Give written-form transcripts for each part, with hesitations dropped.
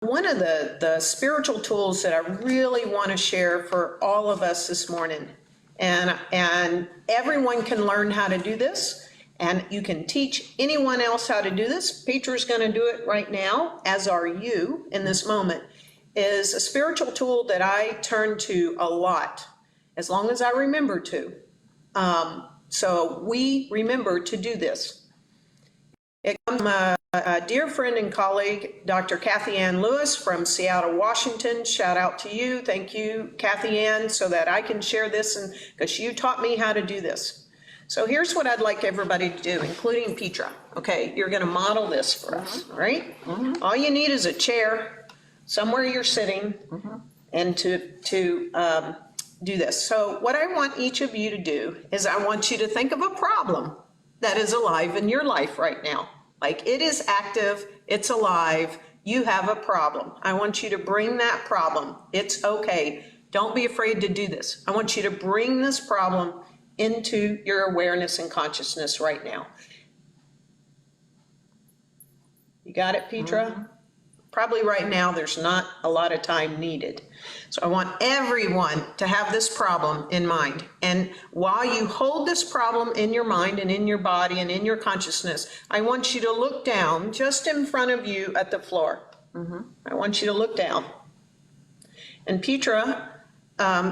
One of the spiritual tools that I really want to share for all of us this morning, and everyone can learn how to do this, and you can teach anyone else how to do this. Peter's going to do it right now, as are you in this moment, is a spiritual tool that I turn to a lot, as long as I remember to. So we remember to do this. It comes from a dear friend and colleague, Dr. Kathy Ann Lewis from Seattle, Washington. Shout out to you. Thank you, Kathy Ann, so that I can share this, and because you taught me how to do this. So here's what I'd like everybody to do, including Petra. Okay, you're going to model this for us, all right? All you need is a chair, somewhere you're sitting, and to do this. So what I want each of you to do is I want you to think of a problem that is alive in your life right now. Like, it is active, it's alive, you have a problem. I want you to bring that problem. It's okay. Don't be afraid to do this. I want you to bring this problem into your awareness and consciousness right now. You got it, Petra? Probably right now there's not a lot of time needed. So I want everyone to have this problem in mind. And while you hold this problem in your mind and in your body and in your consciousness, I want you to look down just in front of you at the floor. I want you to look down. And Petra,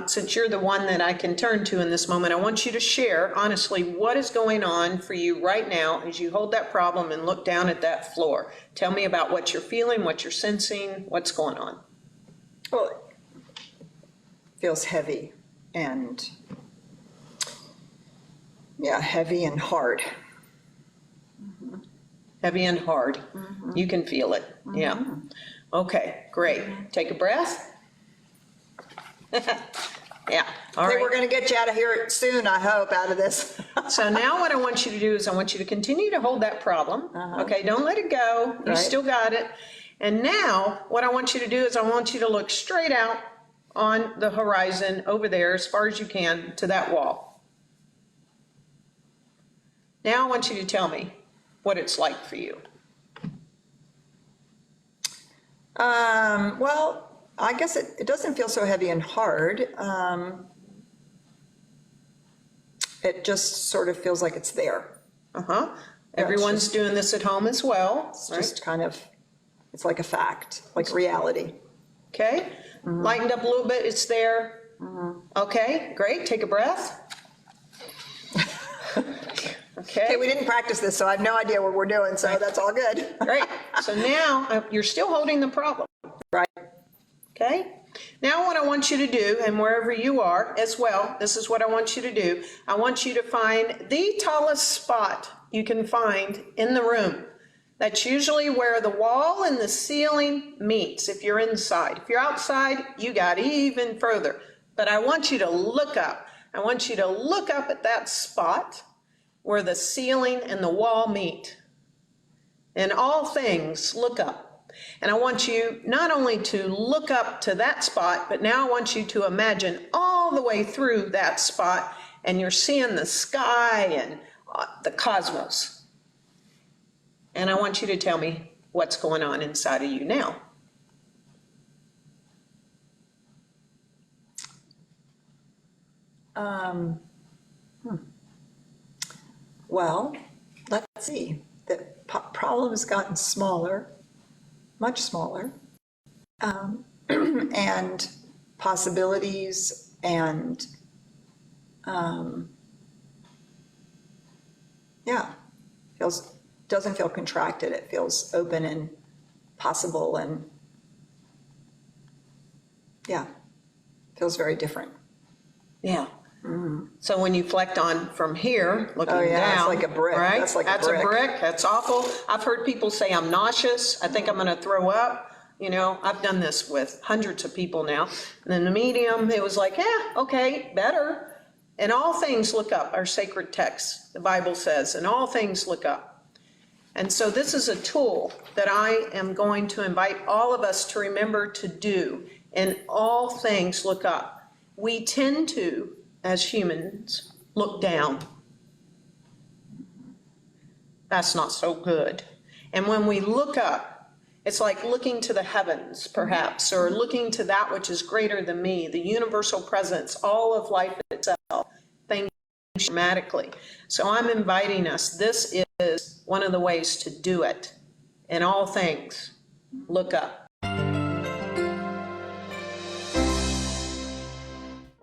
since you're the one that I can turn to in this moment, I want you to share honestly what is going on for you right now as you hold that problem and look down at that floor. Tell me about what you're feeling, what you're sensing, what's going on. Well, it feels heavy and, yeah, heavy and hard. Heavy and hard. You can feel it. Yeah. Okay, great. Take a breath. Yeah. All right. We're going to get you out of here soon, I hope, out of this. So now what I want you to do is I want you to continue to hold that problem. Okay, don't let it go. You still got it. And now what I want you to do is I want you to look straight out on the horizon over there as far as you can to that wall. Now I want you to tell me what it's like for you. Well, I guess it doesn't feel so heavy and hard. It just sort of feels like it's there. Everyone's doing this at home as well. It's just kind of, it's like a fact, like reality. Okay, lightened up a little bit, it's there. Okay, great, take a breath. Okay, we didn't practice this, so I have no idea what we're doing, so that's all good. Great, so now you're still holding the problem. Right. Okay, now what I want you to do, and wherever you are as well, this is what I want you to do. I want you to find the tallest spot you can find in the room. That's usually where the wall and the ceiling meets if you're inside. If you're outside, you got even further. But I want you to look up. I want you to look up at that spot where the ceiling and the wall meet. In all things, look up. And I want you not only to look up to that spot, but now I want you to imagine all the way through that spot, and you're seeing the sky and the cosmos. And I want you to tell me what's going on inside of you now. Well, let's see. The problem has gotten smaller, much smaller, and possibilities and, yeah, doesn't feel contracted. It feels open and possible, and yeah, feels very different. Yeah. So when you reflect on from here, looking down, it's like a brick. Right? That's like That's a brick. That's awful. I've heard people say I'm nauseous. I think I'm going to throw up. You know, I've done this with hundreds of people now. And then the medium, it was like, yeah, okay, better. In all things, look up. Our sacred text, the Bible says, in all things, look up. And so this is a tool that I am going to invite all of us to remember to do. In all things, look up. We tend to, as humans, look down. That's not so good. And when we look up, It's like looking to the heavens, perhaps, or looking to that which is greater than me, the universal presence, all of life itself. Things dramatically. So I'm inviting us. This is one of the ways to do it. In all things, look up.